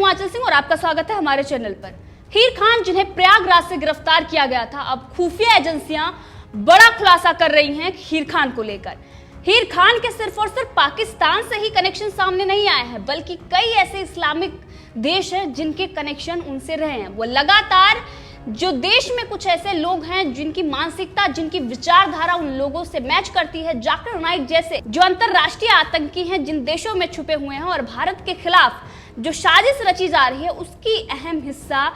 हिमाचल सिंह और आपका स्वागत है हमारे चैनल पर। हीर खान जिन्हें प्रयागराज से गिरफ्तार किया गया था, अब खुफिया एजेंसियां बड़ा खुलासा कर रही हैं हीर खान को लेकर। हीर खान के सिर्फ और सिर्फ पाकिस्तान से ही कनेक्शन सामने नहीं आए हैं, बल्कि कई ऐसे इस्लामिक देश हैं जिनके कनेक्शन उनसे रहे हैं। वो लगातार जो देश में कुछ ऐसे लोग हैं जिनकी मानसिकता, जिनकी विचारधारा उन लोगों से मैच करती है, जाकिर नाइक जैसे जो अंतरराष्ट्रीय आतंकी हैं, जिन देशों में छुपे हुए हैं और भारत के खिलाफ जो साजिश रची जा रही है उसकी अहम हिस्सा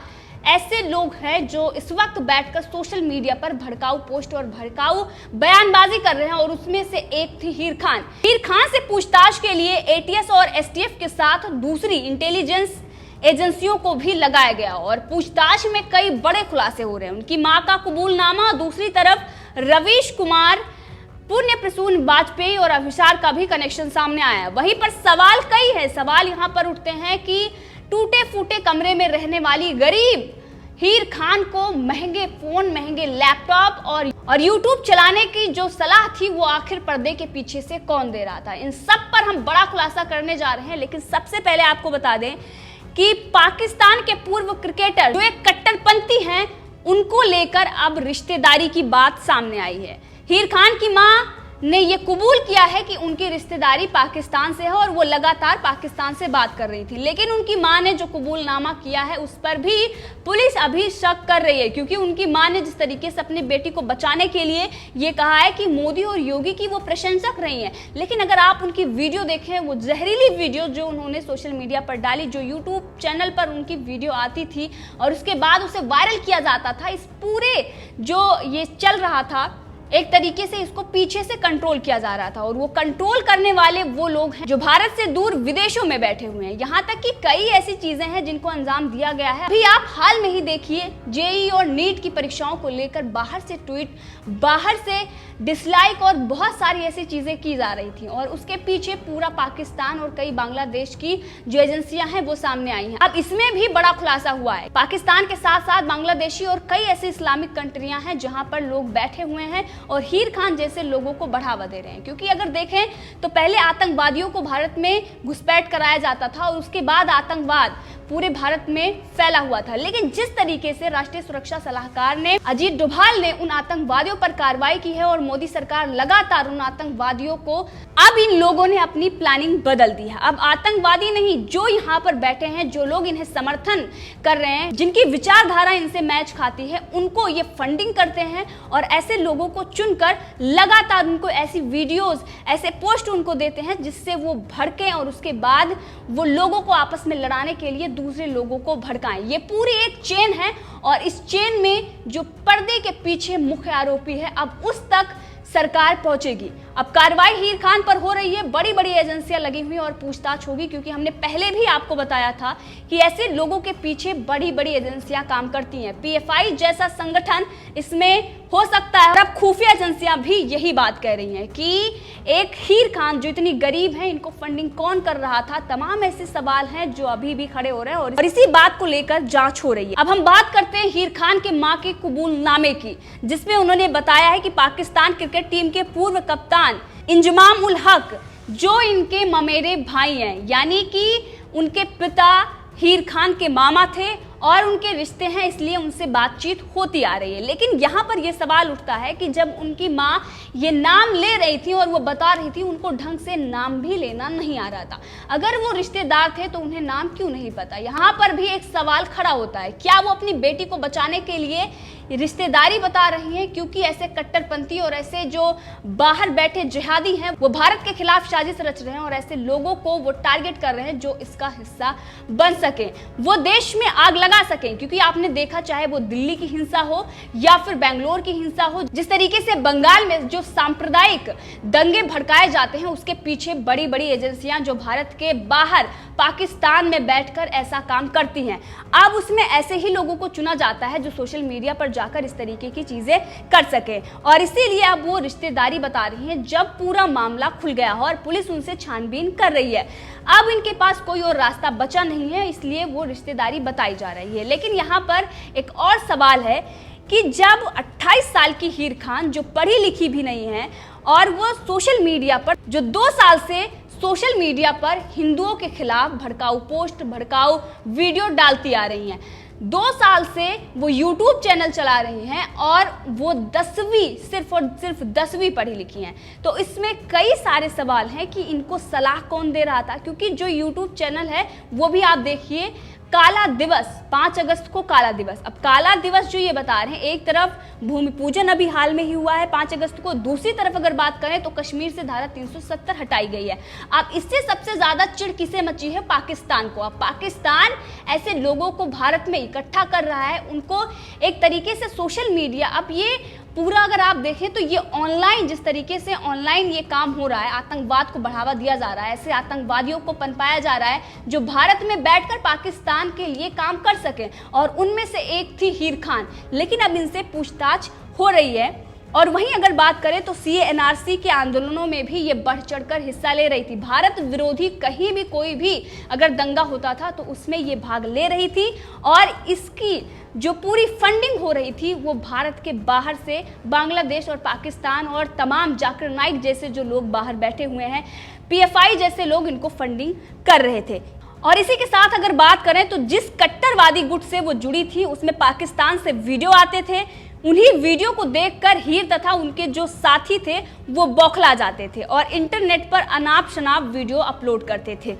ऐसे लोग हैं जो इस वक्त बैठकर सोशल मीडिया पर भड़काऊ पोस्ट और भड़काऊ बयानबाजी कर रहे हैं। और उसमें से एक थी हीर खान। हीर खान से पूछताछ के लिए एटीएस और एसटीएफ के साथ दूसरी इंटेलिजेंस एजेंसियों को भी लगाया गया और पूछताछ में कई बड़े खुलासे हो रहे हैं। उनकी मां का कबूलनामा, दूसरी तरफ रवीश कुमार, पुण्य प्रसून वाजपेयी और अभिसार का भी कनेक्शन सामने आया है। वहीं पर सवाल कई है। सवाल यहाँ पर उठते हैं कि टूटे फूटे कमरे में रहने वाली गरीब हीर खान को महंगे फोन, महंगे लैपटॉप और यूट्यूब चलाने की जो सलाह थी वो आखिर पर्दे के पीछे से कौन दे रहा था। इन सब पर हम बड़ा खुलासा करने जा रहे हैं। लेकिन सबसे पहले आपको बता दें कि पाकिस्तान के पूर्व क्रिकेटर जो एक कट्टरपंथी हैं, उनको लेकर अब रिश्तेदारी की बात सामने आई है। हीर खान की मां ने यह कबूल किया है कि उनकी रिश्तेदारी पाकिस्तान से है और वो लगातार पाकिस्तान से बात कर रही थी। लेकिन उनकी मां ने जो कबूलनामा किया है उस पर भी पुलिस अभी शक कर रही है, क्योंकि उनकी मां ने जिस तरीके से अपनी बेटी को बचाने के लिए ये कहा है कि मोदी और योगी की वो प्रशंसक रही हैं। लेकिन अगर आप उनकी वीडियो देखें, वो जहरीली वीडियो जो उन्होंने सोशल मीडिया पर डाली, जो यूट्यूब चैनल पर उनकी वीडियो आती थी और उसके बाद उसे वायरल किया जाता था, इस पूरे जो ये चल रहा था एक तरीके से इसको पीछे से कंट्रोल किया जा रहा था। और वो कंट्रोल करने वाले वो लोग हैं जो भारत से दूर विदेशों में बैठे हुए हैं। यहाँ तक कि कई ऐसी चीजें हैं जिनको अंजाम दिया गया है। अभी आप हाल में ही देखिए, जेईई और नीट की परीक्षाओं को लेकर बाहर से ट्वीट, बाहर से डिसलाइक और बहुत सारी ऐसी चीजें की जा रही थी और उसके पीछे पूरा पाकिस्तान और कई बांग्लादेश की जो एजेंसियां हैं वो सामने आई हैं। अब इसमें भी बड़ा खुलासा हुआ है। पाकिस्तान के साथ साथ बांग्लादेशी और कई ऐसी इस्लामिक कंट्रियां हैं जहां पर लोग बैठे हुए हैं और हीर खान जैसे लोगों को बढ़ावा दे रहे हैं। क्योंकि अगर देखें तो पहले आतंकवादियों को भारत में घुसपैठ कराया जाता था और उसके बाद आतंकवाद पूरे भारत में फैला हुआ था। लेकिन जिस तरीके से राष्ट्रीय सुरक्षा सलाहकार ने अजीत डोभाल ने उन आतंकवादियों पर कार्रवाई की है और मोदी सरकार लगातार उन आतंकवादियों को, अब इन लोगों ने अपनी प्लानिंग बदल दी है। अब आतंकवादी नहीं, जो यहाँ पर बैठे हैं, जो लोग इन्हें समर्थन कर रहे हैं, जिनकी विचारधारा इनसे मैच खाती है, उनको ये फंडिंग करते हैं और ऐसे लोगों को चुनकर लगातार उनको ऐसी वीडियोस, ऐसे पोस्ट उनको देते हैं जिससे वो भड़कें और उसके बाद वो लोगों को आपस में लड़ाने के लिए दूसरे लोगों को भड़काएं। ये पूरी एक चेन है और इस चेन में जो पर्दे के पीछे मुख्य आरोपी है, अब उस तक सरकार पहुंचेगी। अब कार्रवाई हीर खान पर हो रही है, बड़ी बड़ी एजेंसियां लगी हुई और पूछताछ होगी, क्योंकि हमने पहले भी आपको बताया था कि ऐसे लोगों के पीछे बड़ी बड़ी एजेंसियां काम करती हैं। पीएफआई जैसा संगठन इसमें हो सकता है। और अब खुफिया एजेंसियां भी यही बात कह रही हैं कि एक हीर खान जो इतनी गरीब है, इनको फंडिंग कौन कर रहा था। तमाम ऐसे सवाल हैं जो अभी भी खड़े हो रहे हैं और इसी बात को लेकर जांच हो रही है। अब हम बात करते हैं हीर खान के मां के कबूलनामे की, जिसमें उन्होंने बताया है कि पाकिस्तान क्रिकेट टीम के पूर्व कप्तान इंजमाम उल हक जो इनके ममेरे भाई हैं, यानी कि उनके पिता हीर खान के मामा थे और उनके रिश्ते हैं, इसलिए उनसे बातचीत होती आ रही है। लेकिन यहाँ पर यह सवाल उठता है कि जब उनकी माँ ये नाम ले रही थी और वो बता रही थी, उनको ढंग से नाम भी लेना नहीं आ रहा था। अगर वो रिश्तेदार थे तो उन्हें नाम क्यों नहीं पता? यहाँ पर भी एक सवाल खड़ा होता है, क्या वो अपनी बेटी को बचाने के लिए रिश्तेदारी बता रही हैं? क्योंकि ऐसे कट्टरपंथी और ऐसे जो बाहर बैठे जिहादी हैं वो भारत के खिलाफ साजिश रच रहे हैं और ऐसे लोगों को वो टारगेट कर रहे हैं जो इसका हिस्सा बन सके, वो देश में आग लगा सकें। क्योंकि आपने देखा, चाहे वो दिल्ली की हिंसा हो या फिर बेंगलोर की हिंसा हो, जिस तरीके से बंगाल में जो सांप्रदायिक दंगे भड़काए जाते हैं उसके पीछे बड़ी बड़ी एजेंसियां जो भारत के बाहर पाकिस्तान में बैठकर ऐसा काम करती हैं। अब उसमें ऐसे ही लोगों को चुना जाता है जो सोशल मीडिया पर जाकर इस तरीके की चीजें कर सके और इसीलिए अब वो रिश्तेदारी बता रही हैं जब पूरा मामला खुल गया हो और पुलिस उनसे छानबीन कर रही है। अब इनके पास कोई और रास्ता बचा नहीं है, इसलिए वो रिश्तेदारी बताई जा रही है। लेकिन यहाँ पर एक और सवाल है कि जब 28 साल की हीर खान जो पढ़ी लिखी भी नहीं है और वो सोशल मीडिया पर जो 2 साल से सोशल मीडिया पर हिंदुओं के खिलाफ भड़काऊ पोस्ट, भड़काऊ वीडियो डालती आ रही हैं। 2 साल से वो YouTube चैनल चला रही हैं और वो 10वीं, सिर्फ और सिर्फ 10वीं पढ़ी लिखी हैं। तो इसमें कई सारे सवाल हैं कि इनको सलाह कौन दे रहा था, क्योंकि जो YouTube चैनल है वो भी आप देखिए, काला दिवस, 5 अगस्त को काला दिवस। अब काला दिवस जो ये बता रहे हैं, एक तरफ भूमि पूजन अभी हाल में ही हुआ है 5 अगस्त को, दूसरी तरफ अगर बात करें तो कश्मीर से धारा 370 हटाई गई है। अब इससे सबसे ज्यादा चिढ़ किसे मची है? पाकिस्तान को। अब पाकिस्तान ऐसे लोगों को भारत में इकट्ठा कर रहा है, उनको एक तरीके से सोशल मीडिया, अब ये पूरा अगर आप देखें तो ये ऑनलाइन, जिस तरीके से ऑनलाइन ये काम हो रहा है, आतंकवाद को बढ़ावा दिया जा रहा है, ऐसे आतंकवादियों को पनपाया जा रहा है जो भारत में बैठकर पाकिस्तान के लिए काम कर सके। और उनमें से एक थी हीर खान, लेकिन अब इनसे पूछताछ हो रही है। और वहीं अगर बात करें तो CAA NRC के आंदोलनों में भी ये बढ़ चढ़कर हिस्सा ले रही थी। भारत विरोधी कहीं भी कोई भी अगर दंगा होता था तो उसमें ये भाग ले रही थी, और इसकी जो पूरी फंडिंग हो रही थी वो भारत के बाहर से, बांग्लादेश और पाकिस्तान और तमाम जाकिर नाइक जैसे जो लोग बाहर बैठे हुए हैं, PFI जैसे लोग इनको फंडिंग कर रहे थे। और इसी के साथ अगर बात करें तो जिस कट्टरवादी गुट से वो जुड़ी थी उसमें पाकिस्तान से वीडियो आते थे, उन्हीं वीडियो को देखकर हीर तथा उनके जो साथी थे वो बौखला जाते थे और इंटरनेट पर अनाप शनाप वीडियो अपलोड करते थे।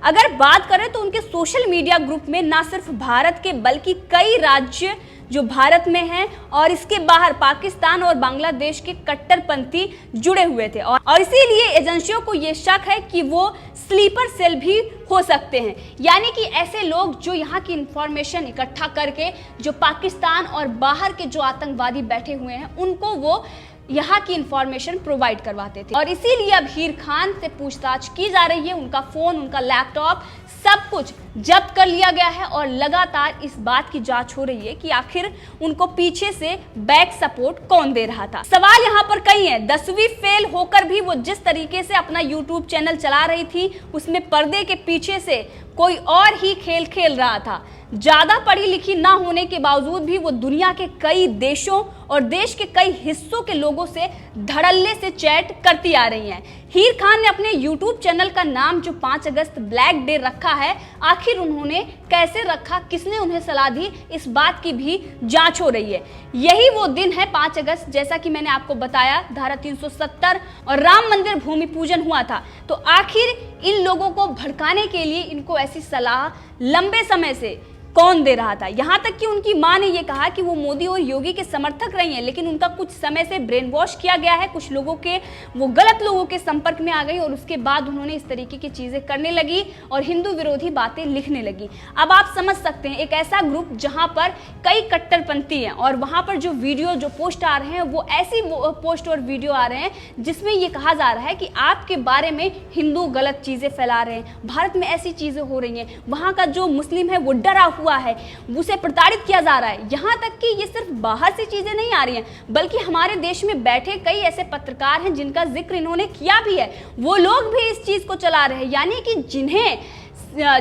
अगर बात करें तो उनके सोशल मीडिया ग्रुप में ना सिर्फ भारत के बल्कि कई राज्य जो भारत में हैं और इसके बाहर पाकिस्तान और बांग्लादेश के कट्टरपंथी जुड़े हुए थे, और इसीलिए एजेंसियों को ये शक है कि वो स्लीपर सेल भी हो सकते हैं, यानी कि ऐसे लोग जो यहाँ की इंफॉर्मेशन इकट्ठा करके जो पाकिस्तान और बाहर के जो आतंकवादी बैठे हुए हैं उनको वो यहाँ की इंफॉर्मेशन प्रोवाइड करवाते थे। और इसीलिए अब हीर खान से पूछताछ की जा रही है, उनका फोन, उनका लैपटॉप, सब कुछ जब्त कर लिया गया है और लगातार इस बात की जांच हो रही है कि आखिर उनको पीछे से बैक सपोर्ट कौन दे रहा था। सवाल यहाँ पर कई हैं। 10वीं फेल होकर भी वो जिस तरीके से अपना YouTube चैनल चला रही थी उसमें पर्दे के पीछे से कोई और ही खेल खेल रहा था। ज्यादा पढ़ी लिखी ना होने के बावजूद भी वो दुनिया के कई देशों और देश के कई हिस्सों के लोगों से धड़ल्ले से चैट करती आ रही हैं। हीर खान ने अपने YouTube चैनल का नाम जो 5 अगस्त ब्लैक डे रखा है, आखिर उन्होंने कैसे रखा, किसने उन्हें सलाह दी, इस बात की भी जांच हो रही है। यही वो दिन है 5 अगस्त, जैसा कि मैंने आपको बताया, धारा 370 और राम मंदिर भूमि पूजन हुआ था। तो आखिर इन लोगों को भड़काने के लिए इनको ऐसी सलाह लंबे समय से कौन दे रहा था? यहाँ तक कि उनकी मां ने ये कहा कि वो मोदी और योगी के समर्थक रही हैं, लेकिन उनका कुछ समय से ब्रेन वॉश किया गया है, कुछ लोगों के, वो गलत लोगों के संपर्क में आ गई और उसके बाद उन्होंने इस तरीके की चीजें करने लगी और हिंदू विरोधी बातें लिखने लगी। अब आप समझ सकते हैं, एक ऐसा ग्रुप जहां पर कई कट्टरपंथी हैं और वहां पर जो वीडियो, जो पोस्ट आ रहे हैं वो ऐसी पोस्ट और वीडियो आ रहे हैं जिसमें ये कहा जा रहा है कि आपके बारे में हिंदू गलत चीजें फैला रहे हैं, भारत में ऐसी चीजें हो रही हैं, वहां का जो मुस्लिम है वो डरा हुआ है, उसे प्रताड़ित किया जा रहा है। यहां तक कि ये सिर्फ बाहर से चीजें नहीं आ रही हैं, बल्कि हमारे देश में बैठे कई ऐसे पत्रकार हैं जिनका जिक्र इन्होंने किया भी है, वो लोग भी इस चीज को चला रहे हैं। यानी कि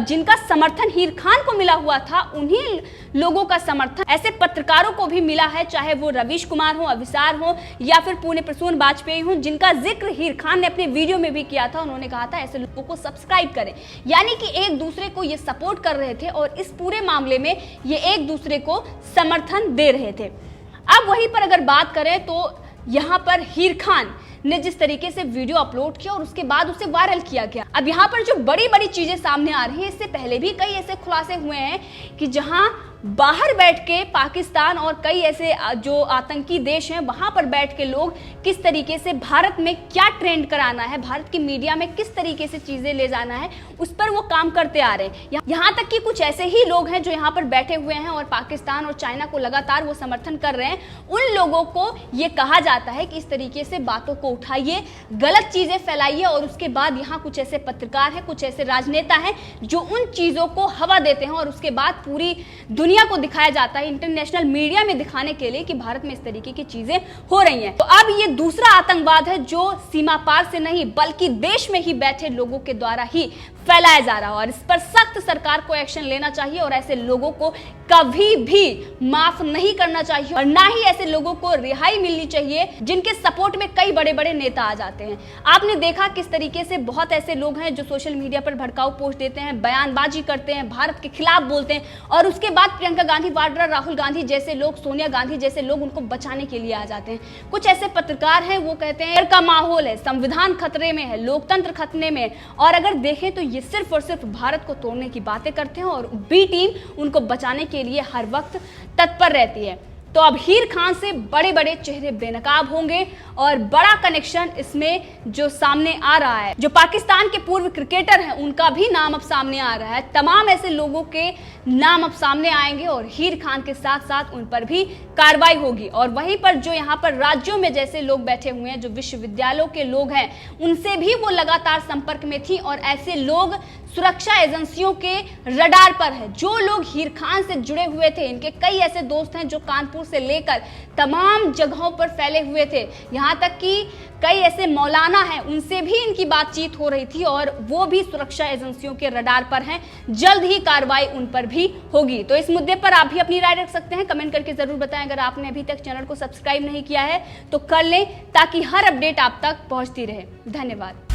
जिनका समर्थन हीर खान को मिला हुआ था, उन्हीं लोगों का समर्थन ऐसे पत्रकारों को भी मिला है, चाहे वो रवीश कुमार हो, अविसार हो या फिर पुण्य प्रसून वाजपेयी हो, जिनका जिक्र हीर खान ने अपने वीडियो में भी किया था। उन्होंने कहा था ऐसे लोगों को सब्सक्राइब करें, यानी कि एक दूसरे को ये सपोर्ट कर रहे थे और इस पूरे मामले में ये एक दूसरे को समर्थन दे रहे थे। अब वहीं पर अगर बात करें तो यहाँ पर हीर खान ने जिस तरीके से वीडियो अपलोड किया और उसके बाद उसे वायरल किया गया। अब यहाँ पर जो बड़ी बड़ी चीजें सामने आ रही हैं, इससे पहले भी कई ऐसे खुलासे हुए हैं कि जहां बाहर बैठ के पाकिस्तान और कई ऐसे जो आतंकी देश हैं वहां पर बैठ के लोग किस तरीके से भारत में क्या ट्रेंड कराना है, भारत की मीडिया में किस तरीके से चीजें ले जाना है, उस पर वो काम करते आ रहे हैं। यहाँ तक कि कुछ ऐसे ही लोग हैं जो यहाँ पर बैठे हुए हैं और पाकिस्तान और चाइना को लगातार वो समर्थन कर रहे हैं। उन लोगों को ये कहा जाता है कि इस तरीके से बातों को उठाइए, गलत चीजें फैलाइए, और उसके बाद यहाँ कुछ ऐसे पत्रकार हैं, कुछ ऐसे राजनेता हैं जो उन चीजों को हवा देते हैं और उसके बाद पूरी दुनिया दुनिया को दिखाया जाता है, इंटरनेशनल मीडिया में दिखाने के लिए कि भारत में इस तरीके की चीजें हो रही हैं। तो अब ये दूसरा आतंकवाद है जो सीमा पार से नहीं बल्कि देश में ही बैठे लोगों के द्वारा ही फैलाया जा रहा है, और इस पर सख्त सरकार को एक्शन लेना चाहिए और ऐसे लोगों को कभी भी माफ नहीं करना चाहिए और ना ही ऐसे लोगों को रिहाई मिलनी चाहिए जिनके सपोर्ट में कई बड़े बड़े नेता आ जाते हैं। आपने देखा किस तरीके से बहुत ऐसे लोग हैं जो सोशल मीडिया पर भड़काऊ पोस्ट देते हैं, बयानबाजी करते हैं, भारत के खिलाफ बोलते हैं, और उसके बाद प्रियंका गांधी वाड्रा, राहुल गांधी जैसे लोग, सोनिया गांधी जैसे लोग उनको बचाने के लिए आ जाते हैं। कुछ ऐसे पत्रकार हैं वो कहते हैं डर का माहौल है, संविधान खतरे में है, लोकतंत्र खतरे में है, और अगर देखें तो ये सिर्फ और सिर्फ भारत को तोड़ने की बातें करते हैं और बी टीम उनको बचाने के लिए हर वक्त तत्पर रहती है। तो अब हीर खान से बड़े बड़े चेहरे बेनकाब होंगे और बड़ा कनेक्शन इसमें जो सामने आ रहा है, जो पाकिस्तान के पूर्व क्रिकेटर हैं उनका भी नाम अब सामने आ रहा है। तमाम ऐसे लोगों के नाम अब सामने आएंगे और हीर खान के साथ साथ उन पर भी कार्रवाई होगी। और वहीं पर जो यहाँ पर राज्यों में जैसे लोग बैठे हुए हैं, जो विश्वविद्यालयों के लोग हैं, उनसे भी वो लगातार संपर्क में थी और ऐसे लोग सुरक्षा एजेंसियों के रडार पर है। जो लोग हीर खान से जुड़े हुए थे, इनके कई ऐसे दोस्त हैं जो कानपुर से लेकर तमाम जगहों पर फैले हुए थे, यहाँ तक कि कई ऐसे मौलाना हैं उनसे भी इनकी बातचीत हो रही थी और वो भी सुरक्षा एजेंसियों के रडार पर हैं। जल्द ही कार्रवाई उन पर भी होगी। तो इस मुद्दे पर आप भी अपनी राय रख सकते हैं, कमेंट करके जरूर बताएं। अगर आपने अभी तक चैनल को सब्सक्राइब नहीं किया है तो कर लें ताकि हर अपडेट आप तक पहुंचती रहे। धन्यवाद।